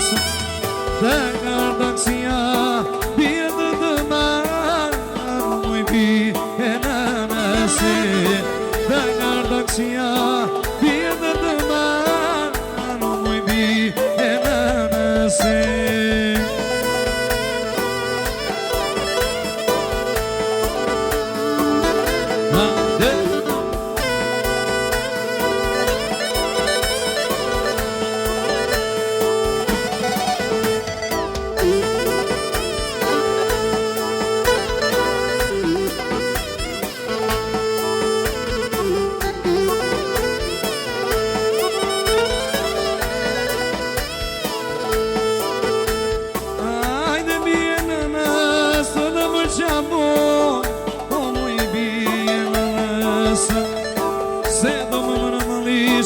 Dhe gardaksia bjedë dhe marë Muj bje në nëse Dhe gardaksia bjedë dhe marë Muj bje në nëse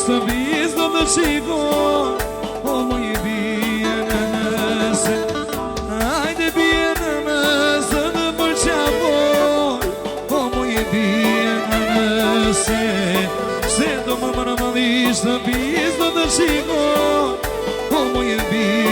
Së bizë do të shikon O muj bje në nëse Ajde bje në nëse Në përqapon O muj bje në nëse Se do më normalisht Së bizë do të shikon O muj bje